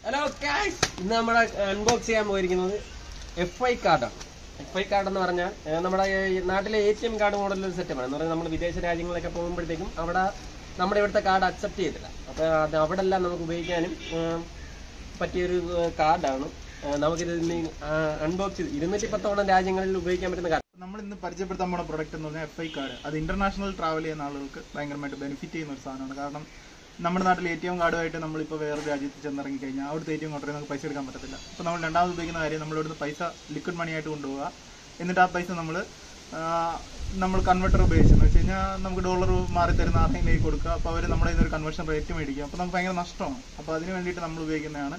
Hello guys, ഇന്ന് നമ്മൾ unbox ചെയ്യാൻ പോയിരിക്കുന്നത് FI കാർഡാണ്. FI കാർഡ് എന്ന് പറഞ്ഞാൽ നമ്മുടെ നാട്ടിലെ ATM കാർഡ് മോഡലൊരു സെറ്റപ്പാണ്. എന്ന് പറഞ്ഞാൽ നമ്മൾ വിദേശ രാജ്യങ്ങളിലൊക്കെ പോകുമ്പോഴത്തേക്കും അവിടെ നമ്മുടെ ഇവിടുത്തെ കാർഡ് അക്സെപ്റ്റ് ചെയ്തില്ല. അപ്പോൾ അത് അവിടെ എല്ലാം നമുക്ക് ഉപയോഗിക്കാനും പറ്റിയൊരു കാർഡാണ്. നമുക്കിത് അൺബോക്സ് ചെയ്ത് 210 രാജ്യങ്ങളിൽ ഉപയോഗിക്കാൻ പറ്റുന്ന കാർഡ്. നമ്മൾ ഇന്ന് പരിചയപ്പെടുത്താൻ പോകുന്ന പ്രൊഡക്റ്റ് എന്ന് പറഞ്ഞാൽ FI കാർഡ്. അത് ഇന്റർനാഷണൽ ട്രാവൽ ചെയ്യുന്ന ആളുകൾക്ക് ഭയങ്കരമായിട്ട് ബെനിഫിറ്റ് ചെയ്യുന്ന ഒരു സാധനമാണ്. കാരണം നമ്മുടെ നാട്ടിൽ ATM കാർഡുമായിട്ട് നമ്മളിപ്പോൾ വേറെ രാജ്യത്ത് ചെന്നിറങ്ങി കഴിഞ്ഞാൽ അവിടുത്തെ ATM കാർഡിൽ നമുക്ക് പൈസ എടുക്കാൻ പറ്റത്തില്ല. അപ്പോൾ നമ്മൾ രണ്ടാമത് ഉപയോഗിക്കുന്ന കാര്യം നമ്മളിവിടുന്ന് പൈസ ലിക്വിഡ് മണി ആയിട്ട് കൊണ്ടുപോകുക. എന്നിട്ട് ആ പൈസ നമ്മൾ കൺവെർട്ടർ ഉപയോഗിച്ചെന്ന് വെച്ച് കഴിഞ്ഞാൽ നമുക്ക് ഡോളർ മാറി തരുന്ന ആർക്കെങ്കിലും കൊടുക്കുക. അപ്പോൾ അവർ നമ്മുടെ ഇതൊരു കൺവേർഷൻ റേറ്റ് മേടിക്കുക. അപ്പോൾ നമുക്ക് ഭയങ്കര നഷ്ടമാണ്. അപ്പോൾ അതിന് വേണ്ടിയിട്ട് നമ്മൾ ഉപയോഗിക്കുന്നതാണ്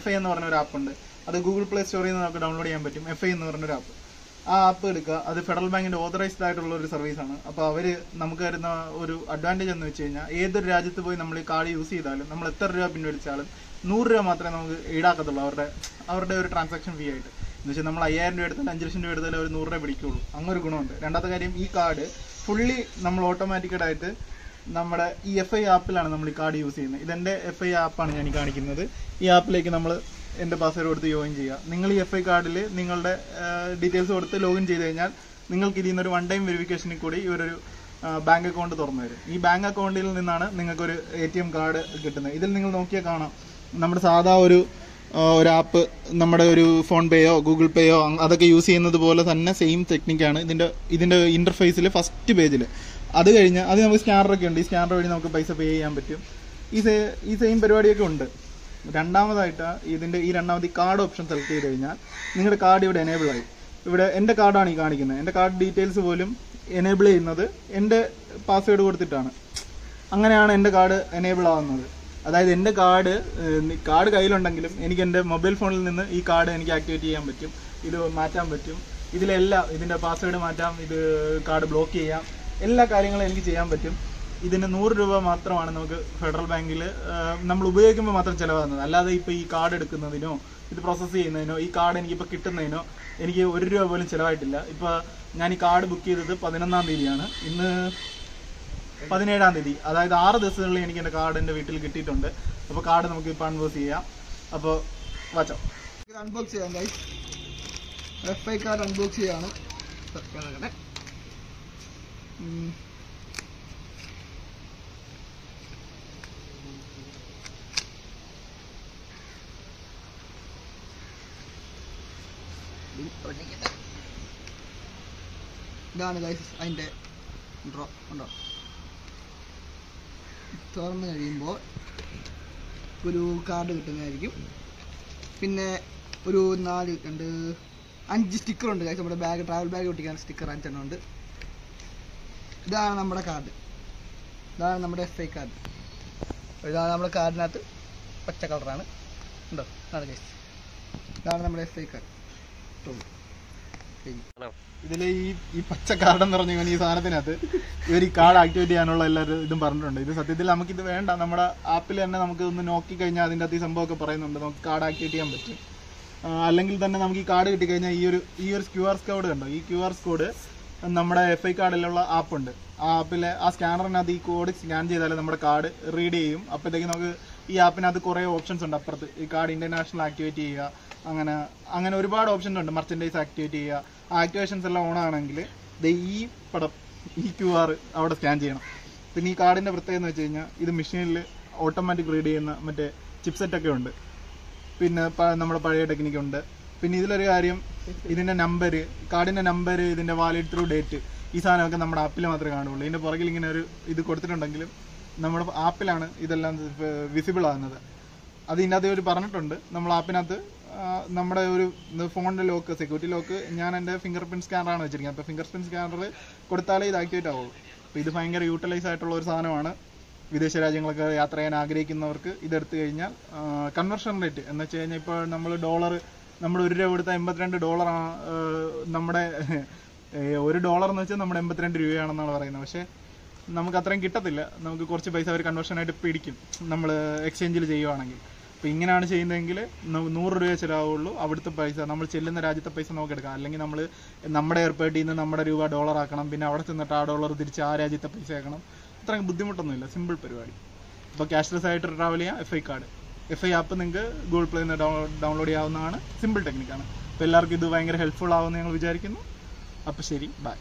FI എന്ന് പറഞ്ഞ ഒരു ആപ്പ് ഉണ്ട്. അത് ഗൂഗിൾ പ്ലേ സ്റ്റോറിൽ നിന്ന് നമുക്ക് ഡൗൺലോഡ് ചെയ്യാൻ പറ്റും. FI എന്ന് പറഞ്ഞൊരു ആപ്പ്. ആ ആപ്പ് എടുക്കുക. അത് ഫെഡറൽ ബാങ്കിന്റെ ഓതറൈസ്ഡ് ആയിട്ടുള്ള ഒരു സർവീസാണ്. അപ്പോൾ അവർ നമുക്ക് തരുന്ന ഒരു അഡ്വാൻറ്റേജ് എന്ന് വെച്ച് കഴിഞ്ഞാൽ ഏതൊരു രാജ്യത്ത് പോയി നമ്മൾ ഈ കാർഡ് യൂസ് ചെയ്താലും നമ്മൾ എത്ര രൂപ പിൻവലിച്ചാലും 100 രൂപ മാത്രമേ നമുക്ക് ഈടാക്കത്തുള്ളൂ അവരുടെ ഒരു ട്രാൻസാക്ഷൻ ഫീ ആയിട്ട്. എന്ന് വെച്ചാൽ നമ്മൾ 5000 രൂപ എടുത്താലും 5 ലക്ഷം രൂപ എടുത്താലും അവർ 100 രൂപ പിടിക്കുള്ളൂ. അങ്ങനെ ഒരു ഗുണമുണ്ട്. രണ്ടാമത്തെ കാര്യം, ഈ കാർഡ് ഫുള്ളി നമ്മൾ ഓട്ടോമാറ്റിക്കലായിട്ട് നമ്മുടെ ഈ FI ആപ്പിലാണ് നമ്മൾ ഈ കാർഡ് യൂസ് ചെയ്യുന്നത്. ഇതെൻ്റെ FI ആപ്പാണ് ഞാൻ ഈ കാണിക്കുന്നത്. ഈ ആപ്പിലേക്ക് നമ്മൾ എൻ്റെ പാസ്വേഡ് കൊടുത്ത് ജോയിൻ ചെയ്യുക. നിങ്ങൾ ഈ FI കാർഡിൽ നിങ്ങളുടെ ഡീറ്റെയിൽസ് കൊടുത്ത് ലോഗിൻ ചെയ്ത് കഴിഞ്ഞാൽ നിങ്ങൾക്ക് ഇതിൽ നിന്നൊരു 1 ടൈം വെരിഫിക്കേഷനിൽ കൂടി ഇവരൊരു ബാങ്ക് അക്കൗണ്ട് തുറന്നു തരും. ഈ ബാങ്ക് അക്കൗണ്ടിൽ നിന്നാണ് നിങ്ങൾക്കൊരു ATM കാർഡ് കിട്ടുന്നത്. ഇതിൽ നിങ്ങൾ നോക്കിയാൽ കാണാം, നമ്മുടെ സാധാ ഒരു ആപ്പ്, നമ്മുടെ ഒരു ഫോൺ പേയോ ഗൂഗിൾ പേയോ അതൊക്കെ യൂസ് ചെയ്യുന്നത് പോലെ തന്നെ സെയിം ടെക്നിക്കാണ് ഇതിൻ്റെ ഇൻ്റർഫേസിൽ ഫസ്റ്റ് പേജിൽ. അത് കഴിഞ്ഞ് അത് നമുക്ക് സ്കാനറൊക്കെ ഉണ്ട്. ഈ സ്കാനർ വഴി നമുക്ക് പൈസ പേ ചെയ്യാൻ പറ്റും. ഈ സെയിം പരിപാടിയൊക്കെ ഉണ്ട്. രണ്ടാമതായിട്ട് ഈ രണ്ടാമത് കാർഡ് ഓപ്ഷൻ സെലക്ട് ചെയ്ത് കഴിഞ്ഞാൽ നിങ്ങളുടെ കാർഡ് ഇവിടെ എനേബിൾ ആയി. ഇവിടെ എൻ്റെ കാർഡാണ് ഈ കാണിക്കുന്നത്. എൻ്റെ കാർഡ് ഡീറ്റെയിൽസ് പോലും എനേബിൾ ചെയ്യുന്നത് എൻ്റെ പാസ്വേഡ് കൊടുത്തിട്ടാണ്. അങ്ങനെയാണ് എൻ്റെ കാർഡ് എനേബിൾ ആവുന്നത്. അതായത് എൻ്റെ കാർഡ് കയ്യിലുണ്ടെങ്കിലും എനിക്ക് എൻ്റെ മൊബൈൽ ഫോണിൽ നിന്ന് ഈ കാർഡ് എനിക്ക് ആക്ടിവേറ്റ് ചെയ്യാൻ പറ്റും. ഇത് മാറ്റാൻ പറ്റും. ഇതിൻ്റെ പാസ്വേഡ് മാറ്റാം, ഇത് കാർഡ് ബ്ലോക്ക് ചെയ്യാം, എല്ലാ കാര്യങ്ങളും എനിക്ക് ചെയ്യാൻ പറ്റും. ഇതിന് 100 രൂപ മാത്രമാണ് നമുക്ക് ഫെഡറൽ ബാങ്കിൽ നമ്മൾ ഉപയോഗിക്കുമ്പോൾ മാത്രം ചിലവാകുന്നത്. അല്ലാതെ ഇപ്പോൾ ഈ കാർഡ് എടുക്കുന്നതിനോ ഇത് പ്രോസസ്സ് ചെയ്യുന്നതിനോ ഈ കാർഡ് എനിക്കിപ്പോൾ കിട്ടുന്നതിനോ എനിക്ക് 1 രൂപ പോലും ചിലവായിട്ടില്ല. ഇപ്പോൾ ഞാൻ ഈ കാർഡ് ബുക്ക് ചെയ്തത് 11-ാം തീയതിയാണ്. ഇന്ന് 17-ാം തീയതി, അതായത് 6 ദിവസങ്ങളിൽ എനിക്ക് എൻ്റെ കാർഡ് എൻ്റെ വീട്ടിൽ കിട്ടിയിട്ടുണ്ട്. അപ്പോൾ കാർഡ് നമുക്ക് ഇപ്പോൾ അൺബോക്സ് ചെയ്യാം. അപ്പോൾ വാച്ചോ, അൺബോക്സ് ചെയ്യാം ഗൈസ്. FI കാർഡ് അൺബോക്സ് ചെയ്യാണ്. ഇതാണ് ഗൈസ് അതിൻ്റെ ഡ്രോ ഉണ്ടോ. തുറന്നു കഴിയുമ്പോൾ ഒരു കാർഡ് കിട്ടുന്നതായിരിക്കും. പിന്നെ ഒരു 5 സ്റ്റിക്കറുണ്ട് ഗൈസ്. നമ്മുടെ ട്രാവൽ ബാഗ് ഒട്ടിക്കാൻ സ്റ്റിക്കർ 5 എണ്ണം ഉണ്ട്. ഇതാണ് നമ്മുടെ കാർഡ്. ഇതാണ് നമ്മുടെ FI കാർഡ്. ഇതാണ് നമ്മുടെ കാർഡിനകത്ത് പച്ച കളറാണ് ഉണ്ടോ. ഇതാണ് ഗൈസ്, ഇതാണ് നമ്മുടെ FI കാർഡ്. ഇതിൽ ഈ പച്ച കാർഡ് എന്ന് പറഞ്ഞു ഈ സാധനത്തിനകത്ത് ഇവർ ഈ കാർഡ് ആക്ടിവേറ്റ് ചെയ്യാനുള്ള എല്ലാവരും ഇതും പറഞ്ഞിട്ടുണ്ട്. ഇത് സത്യത്തിൽ നമുക്കിത് വേണ്ട. നമ്മുടെ ആപ്പിൽ തന്നെ നമുക്ക് ഒന്ന് നോക്കി കഴിഞ്ഞാൽ അതിൻ്റെ അകത്ത് ഈ സംഭവമൊക്കെ പറയുന്നുണ്ട്. നമുക്ക് കാർഡ് ആക്ടിവേറ്റ് ചെയ്യാൻ പറ്റും. അല്ലെങ്കിൽ തന്നെ നമുക്ക് ഈ കാർഡ് കിട്ടിക്കഴിഞ്ഞാൽ ഈ ഒരു QR കോഡ് കണ്ടോ. ഈ QR കോഡ് നമ്മുടെ FI കാർഡിലുള്ള ആപ്പുണ്ട്. ആ ആപ്പിലെ ആ സ്കാനറിനകത്ത് ഈ കോഡ് സ്കാൻ ചെയ്താൽ നമ്മുടെ കാർഡ് റീഡ് ചെയ്യും. അപ്പോഴത്തേക്ക് നമുക്ക് ഈ ആപ്പിനകത്ത് കുറേ ഓപ്ഷൻസ് ഉണ്ട്. അപ്പുറത്ത് ഈ കാർഡ് ഇന്റർനാഷണൽ ആക്ടിവേറ്റ് ചെയ്യുക, അങ്ങനെ ഒരുപാട് ഓപ്ഷൻസ് ഉണ്ട്. മർച്ചൻഡൈസ് ആക്ടിവേറ്റ് ചെയ്യുക. ആ ആക്ടിവേഷൻസ് എല്ലാം ഓൺ ആണെങ്കിൽ ഈ QR അവിടെ സ്കാൻ ചെയ്യണം. പിന്നെ ഈ കാർഡിൻ്റെ പ്രത്യേകത എന്ന് വെച്ച് കഴിഞ്ഞാൽ ഇത് മെഷീനിൽ ഓട്ടോമാറ്റിക് റീഡ് ചെയ്യുന്ന മറ്റേ ചിപ്സെറ്റൊക്കെ ഉണ്ട്. പിന്നെ നമ്മുടെ പഴയ ടെക്നിക്കുണ്ട്. പിന്നെ ഇതിലൊരു കാര്യം, ഇതിൻ്റെ കാർഡിൻ്റെ നമ്പർ, ഇതിൻ്റെ വാലിഡ് ത്രൂ ഡേറ്റ്, ഈ സാധനമൊക്കെ നമ്മുടെ ആപ്പിൽ മാത്രമേ കാണുള്ളൂ. ഇതിൻ്റെ പുറകിൽ ഇങ്ങനെ ഒരു ഇത് കൊടുത്തിട്ടുണ്ടെങ്കിലും നമ്മുടെ ആപ്പിലാണ് ഇതെല്ലാം വിസിബിൾ ആകുന്നത്. അത് ഇതിനകത്ത് ഒരു പറഞ്ഞിട്ടുണ്ട്. നമ്മൾ ആപ്പിനകത്ത് നമ്മുടെ ഒരു ഫോണിൻ്റെ ലോക്ക്, സെക്യൂരിറ്റി ലോക്ക്, ഞാൻ എൻ്റെ ഫിംഗർ പ്രിൻറ്റ് സ്കാനറാണ് വെച്ചിരിക്കുന്നത്. അപ്പോൾ ഫിംഗർ പ്രിൻറ്റ് സ്കാനർ കൊടുത്താലേ ഇത് ആക്ടിവേറ്റ് ആവുള്ളൂ. അപ്പോൾ ഇത് ഭയങ്കര യൂട്ടിലൈസ് ആയിട്ടുള്ള ഒരു സാധനമാണ്. വിദേശ രാജ്യങ്ങളൊക്കെ യാത്ര ചെയ്യാൻ ആഗ്രഹിക്കുന്നവർക്ക് ഇതെടുത്തു കഴിഞ്ഞാൽ കൺവെർഷൻ റേറ്റ് എന്ന് വെച്ച് കഴിഞ്ഞാൽ ഇപ്പോൾ നമ്മൾ നമ്മൾ 1 രൂപ കൊടുത്താൽ $82 നമ്മുടെ $1 എന്ന് വെച്ചാൽ നമ്മുടെ 82 രൂപയാണെന്നാണ് പറയുന്നത്. പക്ഷേ നമുക്ക് അത്രയും കിട്ടത്തില്ല. നമുക്ക് കുറച്ച് പൈസ അവർ കൺവേർഷനായിട്ട് പിടിക്കും നമ്മൾ എക്സ്ചേഞ്ചിൽ ചെയ്യുവാണെങ്കിൽ. അപ്പോൾ ഇങ്ങനെയാണ് ചെയ്യുന്നതെങ്കിൽ 100 രൂപ ചിലവുള്ളൂ. അവിടുത്തെ പൈസ നമ്മൾ ചെല്ലുന്ന രാജ്യത്തെ പൈസ നമുക്ക് എടുക്കാം. അല്ലെങ്കിൽ നമ്മൾ നമ്മുടെ എയർപോർട്ടിൽ നിന്ന് നമ്മുടെ രൂപ $, ആക്കണം. പിന്നെ അവിടെ ചെന്നിട്ട് ആ $, തിരിച്ച് ആ രാജ്യത്തെ പൈസ ആക്കണം. അത്രയും ബുദ്ധിമുട്ടൊന്നുമില്ല. സിമ്പിൾ പരിപാടി. അപ്പോൾ ക്യാഷ്ലെസ് ആയിട്ട് ട്രാവൽ ചെയ്യാം. FI card. FI ആപ്പ് നിങ്ങൾക്ക് ഗൂഗിൾ പ്ലേയിൽ നിന്ന് ഡൗൺലോഡ് ചെയ്യാവുന്നതാണ്. സിമ്പിൾ ടെക്നിക്കാണ്. അപ്പോൾ എല്ലാവർക്കും ഇത് ഭയങ്കര ഹെൽപ്ഫുൾ ആവുമെന്ന് ഞങ്ങൾ വിചാരിക്കുന്നു. അപ്പോൾ ശരി, ബൈ.